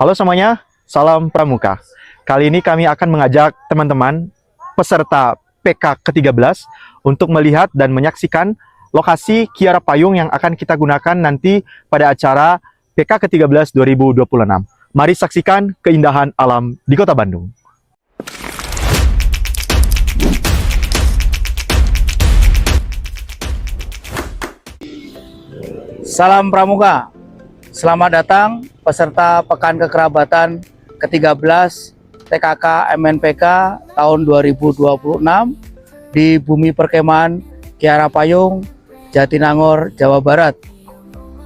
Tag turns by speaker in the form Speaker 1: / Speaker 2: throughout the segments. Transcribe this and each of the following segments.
Speaker 1: Halo semuanya, salam pramuka. Kali ini kami akan mengajak teman-teman peserta PK ke-13 untuk melihat dan menyaksikan lokasi Kiara Payung yang akan kita gunakan nanti pada acara PK ke-13 2026. Mari saksikan keindahan alam di Kota Bandung.
Speaker 2: Salam Pramuka, selamat datang peserta Pekan Kekerabatan ke-13 TKK MNPK tahun 2026 di Bumi Perkemahan Kiara Payung, Jatinangor, Jawa Barat.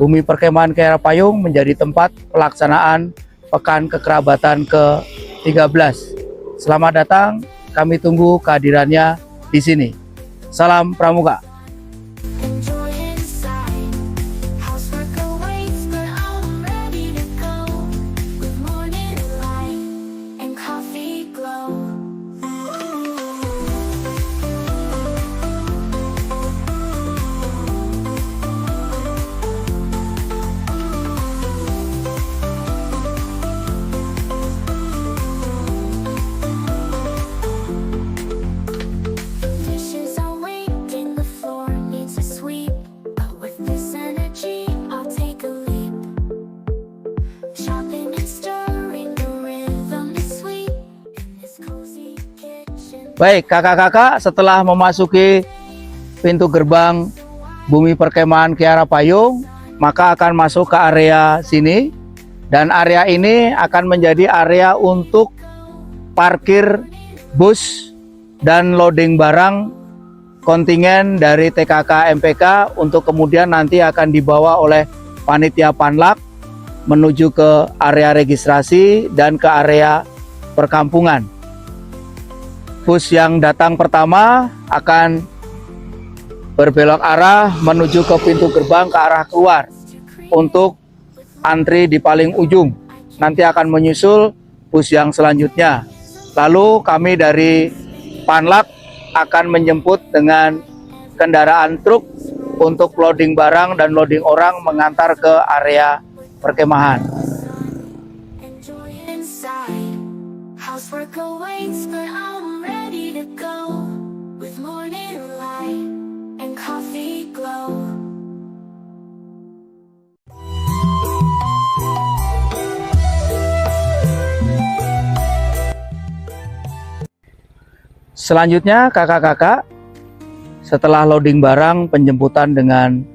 Speaker 2: Bumi Perkemahan Kiara Payung menjadi tempat pelaksanaan Pekan Kekerabatan ke-13. Selamat datang, kami tunggu kehadirannya di sini. Salam Pramuka. Baik, kakak-kakak, setelah memasuki pintu gerbang Bumi Perkemahan Kiara Payung, maka akan masuk ke area sini. Dan area ini akan menjadi area untuk parkir bus dan loading barang kontingen dari TKK MPK untuk kemudian nanti akan dibawa oleh panitia Panlak menuju ke area registrasi dan ke area perkampungan. Bus yang datang pertama akan berbelok arah menuju ke pintu gerbang ke arah keluar untuk antri di paling ujung. Nanti akan menyusul bus yang selanjutnya. Lalu kami dari Panlak akan menjemput dengan kendaraan truk untuk loading barang dan loading orang mengantar ke area perkemahan. Selanjutnya kakak-kakak, setelah loading barang penjemputan dengan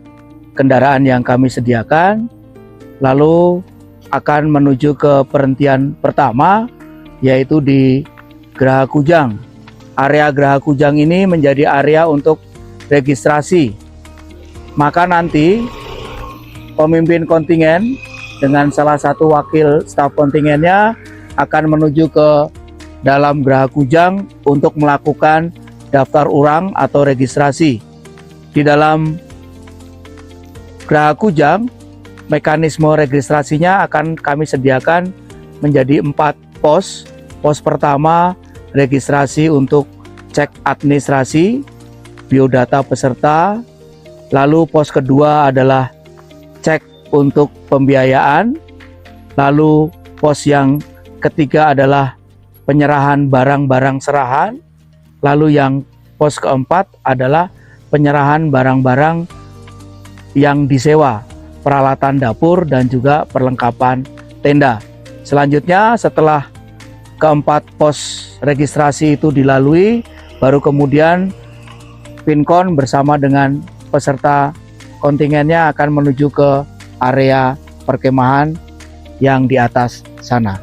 Speaker 2: kendaraan yang kami sediakan, lalu akan menuju ke perhentian pertama, yaitu di Geraha Kujang. Area Geraha Kujang ini menjadi area untuk registrasi. Maka nanti pemimpin kontingen dengan salah satu wakil staf kontingennya akan menuju ke dalam Geraha Kujang untuk melakukan daftar ulang atau registrasi. Di dalam Geraha Kujang, mekanisme registrasinya akan kami sediakan menjadi 4 pos. Pos pertama registrasi untuk cek administrasi, biodata peserta. Lalu pos kedua adalah cek untuk pembiayaan. Lalu pos yang ketiga adalah penyerahan barang-barang serahan. Lalu yang pos keempat adalah penyerahan barang-barang yang disewa, peralatan dapur dan juga perlengkapan tenda. Selanjutnya setelah keempat pos registrasi itu dilalui, baru kemudian Pinkon bersama dengan peserta kontingennya akan menuju ke area perkemahan yang di atas sana.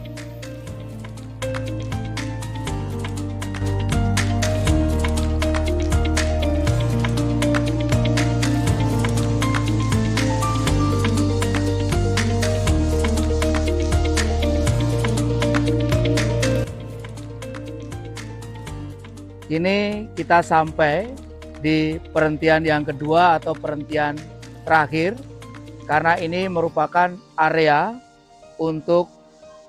Speaker 2: Ini kita sampai di perhentian yang kedua atau perhentian terakhir, karena ini merupakan area untuk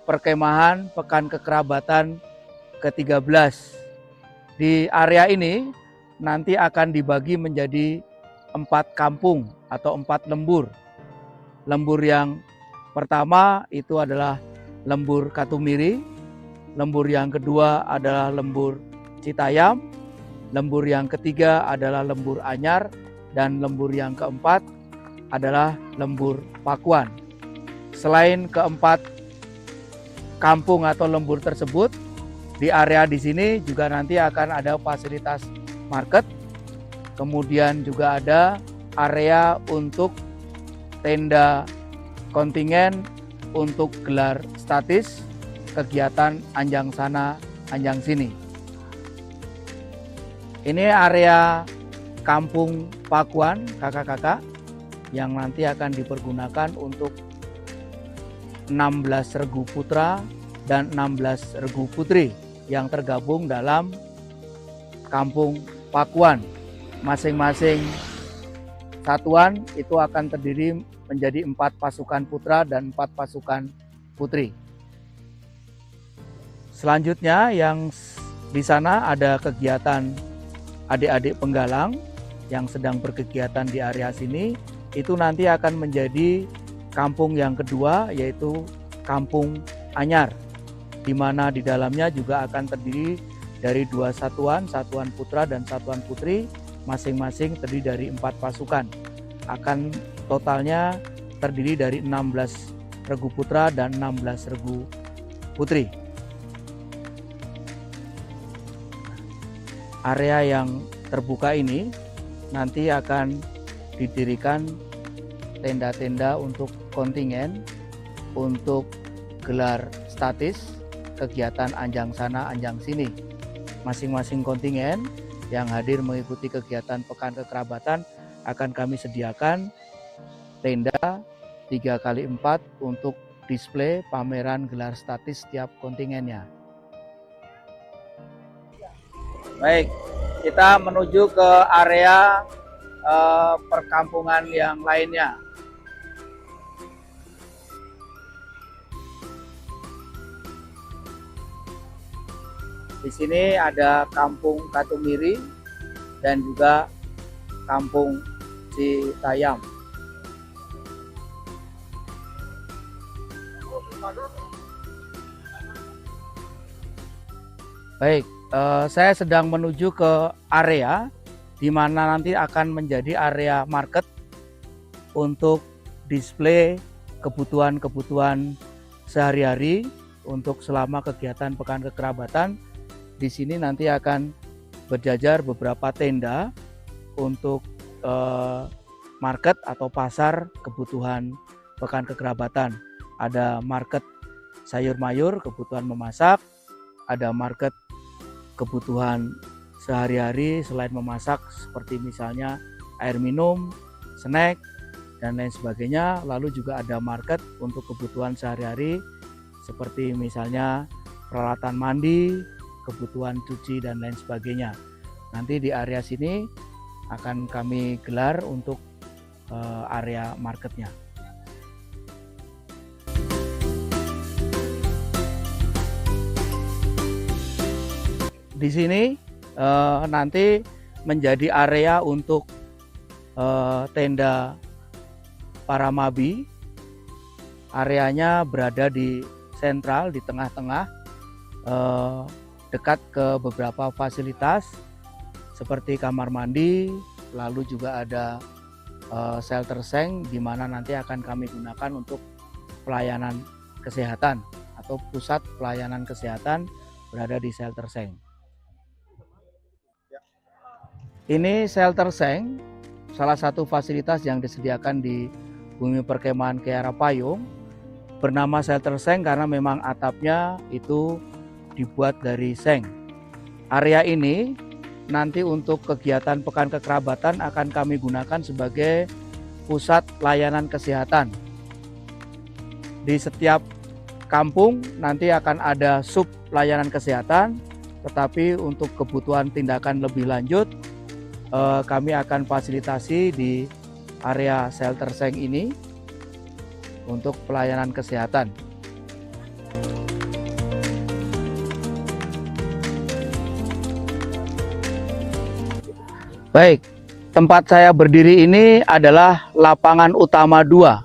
Speaker 2: perkemahan Pekan Kekerabatan ke-13. Di area ini nanti akan dibagi menjadi 4 kampung atau 4 lembur. Lembur yang pertama itu adalah lembur Katumiri, lembur yang kedua adalah lembur Citayam, lembur yang ketiga adalah lembur Anyar, dan lembur yang keempat adalah lembur Pakuan. Selain keempat kampung atau lembur tersebut, di area di sini juga nanti akan ada fasilitas market, kemudian juga ada area untuk tenda kontingen untuk gelar statis kegiatan anjang sana anjang sini. Ini area kampung Pakuan kakak-kakak yang nanti akan dipergunakan untuk 16 regu putra dan 16 regu putri yang tergabung dalam kampung Pakuan. Masing-masing satuan itu akan terdiri menjadi 4 pasukan putra dan 4 pasukan putri. Selanjutnya yang di sana ada kegiatan adik-adik penggalang yang sedang berkegiatan di area sini, itu nanti akan menjadi kampung yang kedua, yaitu Kampung Anyar, di mana di dalamnya juga akan terdiri dari 2 satuan, satuan putra dan satuan putri, masing-masing terdiri dari 4 pasukan. Akan totalnya terdiri dari 16 regu putra dan 16 regu putri. Area yang terbuka ini nanti akan didirikan tenda-tenda untuk kontingen untuk gelar statis kegiatan anjang sana anjang sini. Masing-masing kontingen yang hadir mengikuti kegiatan pekan kekerabatan akan kami sediakan tenda 3x4 untuk display pameran gelar statis setiap kontingennya. Baik, kita menuju ke area perkampungan yang lainnya. Di sini ada Kampung Katumiri dan juga Kampung Citayam. Baik, saya sedang menuju ke area di mana nanti akan menjadi area market untuk display kebutuhan-kebutuhan sehari-hari untuk selama kegiatan pekan kekerabatan. Di sini nanti akan berjajar beberapa tenda untuk market atau pasar kebutuhan pekan kekerabatan. Ada market sayur mayur, kebutuhan memasak, ada market kebutuhan sehari-hari selain memasak seperti misalnya air minum, snack, dan lain sebagainya. Lalu juga ada market untuk kebutuhan sehari-hari seperti misalnya peralatan mandi, kebutuhan cuci, dan lain sebagainya. Nanti di area sini akan kami gelar untuk area marketnya. Di sini nanti menjadi area untuk tenda para mabi. Areanya berada di sentral, di tengah-tengah, dekat ke beberapa fasilitas seperti kamar mandi, lalu juga ada shelter seng di mana nanti akan kami gunakan untuk pelayanan kesehatan atau pusat pelayanan kesehatan berada di shelter seng. Ini shelter seng, salah satu fasilitas yang disediakan di Bumi Perkemahan Kiara Payung. Bernama shelter seng karena memang atapnya itu dibuat dari seng. Area ini nanti untuk kegiatan pekan kekerabatan akan kami gunakan sebagai pusat layanan kesehatan. Di setiap kampung nanti akan ada sub layanan kesehatan, tetapi untuk kebutuhan tindakan lebih lanjut kami akan fasilitasi di area shelter seng ini untuk pelayanan kesehatan. Baik, tempat saya berdiri ini adalah lapangan utama 2.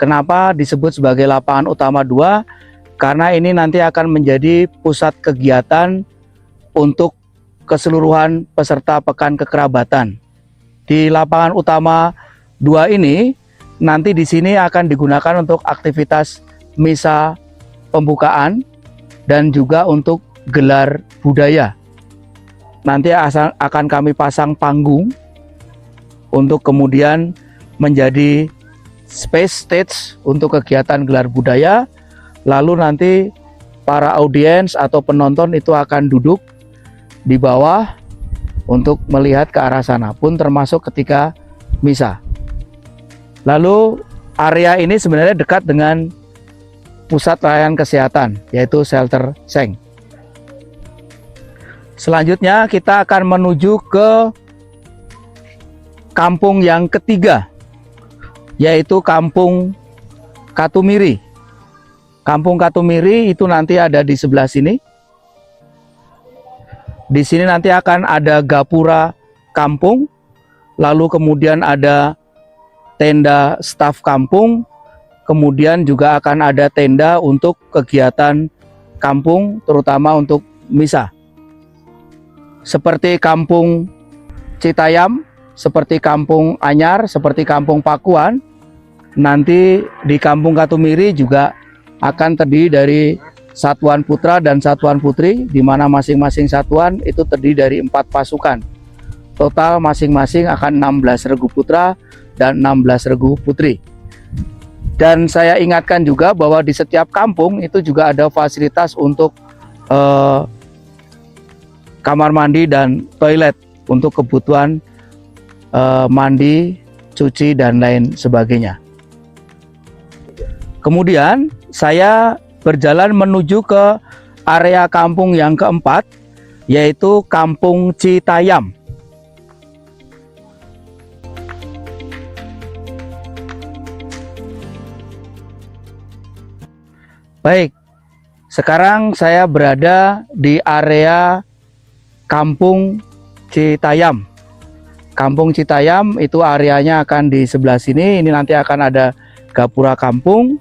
Speaker 2: Kenapa disebut sebagai lapangan utama 2? karena ini nanti akan menjadi pusat kegiatan untuk keseluruhan peserta Pekan Kekerabatan. Di lapangan utama 2 ini nanti di sini akan digunakan untuk aktivitas misa pembukaan dan juga untuk gelar budaya. Nanti akan kami pasang panggung untuk kemudian menjadi stage untuk kegiatan gelar budaya. Lalu nanti para audiens atau penonton itu akan duduk di bawah untuk melihat ke arah sana pun termasuk ketika misa. Lalu area ini sebenarnya dekat dengan pusat layanan kesehatan, yaitu shelter Seng. Selanjutnya kita akan menuju ke kampung yang ketiga, yaitu Kampung Katumiri. Kampung Katumiri itu nanti ada di sebelah sini. Di sini nanti akan ada gapura kampung, lalu kemudian ada tenda staf kampung, kemudian juga akan ada tenda untuk kegiatan kampung, terutama untuk misa. Seperti Kampung Citayam, seperti Kampung Anyar, seperti Kampung Pakuan, nanti di Kampung Katumiri juga akan terdiri dari satuan putra dan satuan putri, di mana masing-masing satuan itu terdiri dari 4 pasukan. Total masing-masing akan 16 regu putra dan 16 regu putri. Dan saya ingatkan juga bahwa di setiap kampung itu juga ada fasilitas untuk kamar mandi dan toilet untuk kebutuhan mandi, cuci, dan lain sebagainya. Kemudian saya berjalan menuju ke area kampung yang keempat, yaitu Kampung Citayam. Baik, sekarang saya berada di area Kampung Citayam. Kampung Citayam itu areanya akan di sebelah sini. Ini nanti akan ada gapura kampung,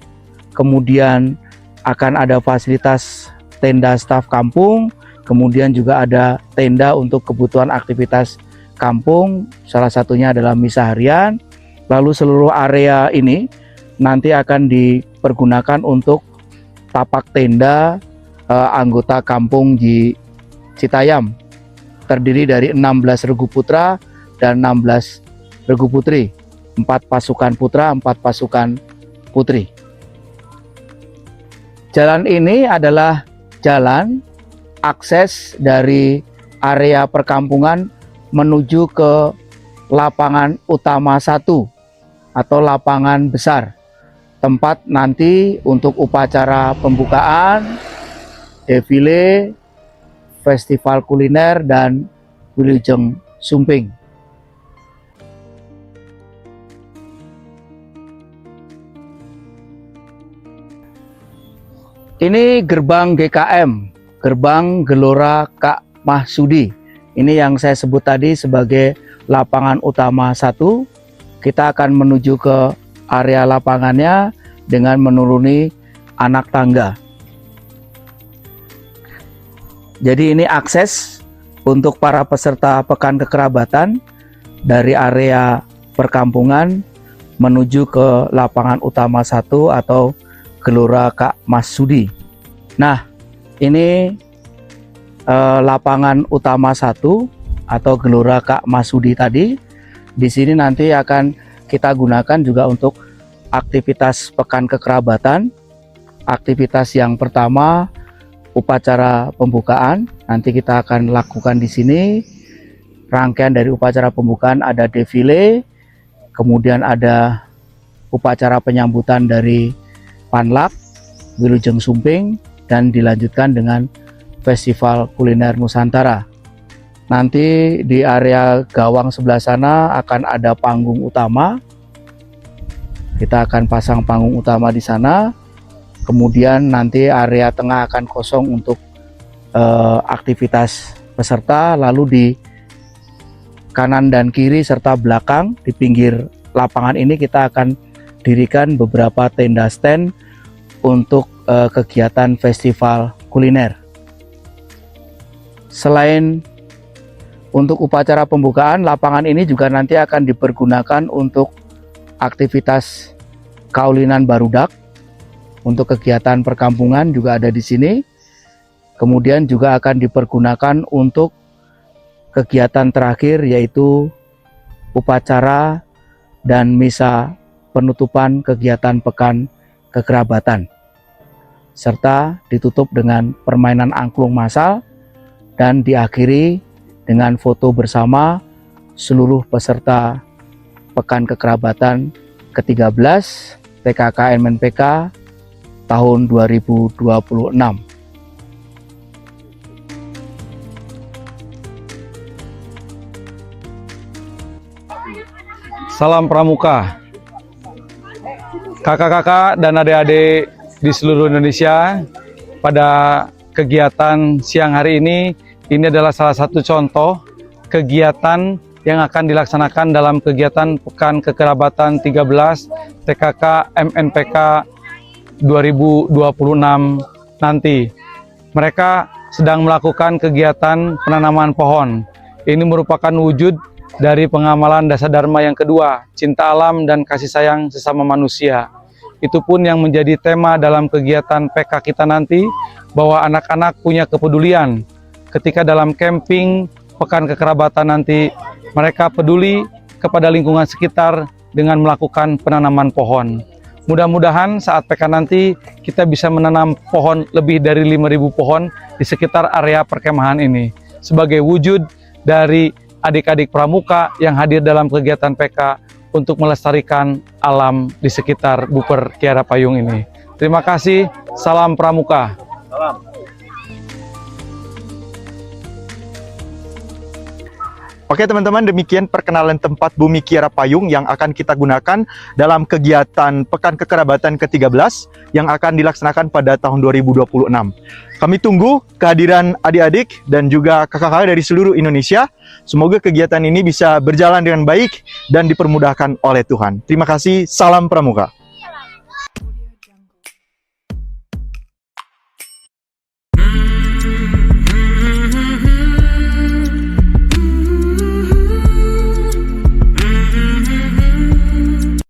Speaker 2: kemudian akan ada fasilitas tenda staf kampung, kemudian juga ada tenda untuk kebutuhan aktivitas kampung, salah satunya adalah misa harian. Lalu seluruh area ini nanti akan dipergunakan untuk tapak tenda anggota kampung di Citayam, terdiri dari 16 regu putra dan 16 regu putri, 4 pasukan putra, 4 pasukan putri. Jalan ini adalah jalan akses dari area perkampungan menuju ke lapangan utama 1 atau lapangan besar, tempat nanti untuk upacara pembukaan, defile, festival kuliner, dan Wilujeng Sumping. Ini gerbang GKM, gerbang Gelora Kak Mahsudi. Ini yang saya sebut tadi sebagai lapangan utama 1. Kita akan menuju ke area lapangannya dengan menuruni anak tangga. Jadi ini akses untuk para peserta Pekan Kekerabatan dari area perkampungan menuju ke lapangan utama 1 atau Gelora Kak Mahsudi. Nah, ini lapangan utama 1 atau Gelora Kak Mahsudi tadi. Di sini nanti akan kita gunakan juga untuk aktivitas Pekan Kekerabatan. Aktivitas yang pertama upacara pembukaan. Nanti kita akan lakukan di sini. Rangkaian dari upacara pembukaan ada defile, kemudian ada upacara penyambutan dari Panlak, Wilujeng Sumping, dan dilanjutkan dengan Festival Kuliner Nusantara. Nanti di area gawang sebelah sana akan ada panggung utama. Kita akan pasang panggung utama di sana. Kemudian nanti area tengah akan kosong untuk aktivitas peserta. Lalu di kanan dan kiri serta belakang di pinggir lapangan ini kita akan dirikan beberapa tenda stand untuk kegiatan festival kuliner. Selain untuk upacara pembukaan, lapangan ini juga nanti akan dipergunakan untuk aktivitas kaulinan barudak. Untuk kegiatan perkampungan juga ada di sini. Kemudian juga akan dipergunakan untuk kegiatan terakhir, yaitu upacara dan misa penutupan kegiatan Pekan Kekerabatan, serta ditutup dengan permainan angklung massal dan diakhiri dengan foto bersama seluruh peserta Pekan Kekerabatan ke-13 TKK MNPK tahun 2026.
Speaker 3: Salam Pramuka. Kakak-kakak dan adik-adik di seluruh Indonesia, pada kegiatan siang hari ini adalah salah satu contoh kegiatan yang akan dilaksanakan dalam kegiatan Pekan Kekerabatan 13 TKK MNPK 2026 nanti. Mereka sedang melakukan kegiatan penanaman pohon. Ini merupakan wujud dari pengamalan dasar dharma yang kedua, cinta alam dan kasih sayang sesama manusia. Itu pun yang menjadi tema dalam kegiatan PK kita nanti, bahwa anak-anak punya kepedulian. Ketika dalam camping Pekan Kekerabatan nanti, mereka peduli kepada lingkungan sekitar dengan melakukan penanaman pohon. Mudah-mudahan saat PK nanti kita bisa menanam pohon lebih dari 5.000 pohon di sekitar area perkemahan ini, sebagai wujud dari adik-adik pramuka yang hadir dalam kegiatan PK untuk melestarikan alam di sekitar Buper Kiara Payung ini. Terima kasih, salam pramuka.
Speaker 1: Oke teman-teman, demikian perkenalan tempat Bumi Kiara Payung yang akan kita gunakan dalam kegiatan Pekan Kekerabatan ke-13 yang akan dilaksanakan pada tahun 2026. Kami tunggu kehadiran adik-adik dan juga kakak-kakak dari seluruh Indonesia. Semoga kegiatan ini bisa berjalan dengan baik dan dipermudahkan oleh Tuhan. Terima kasih, salam pramuka.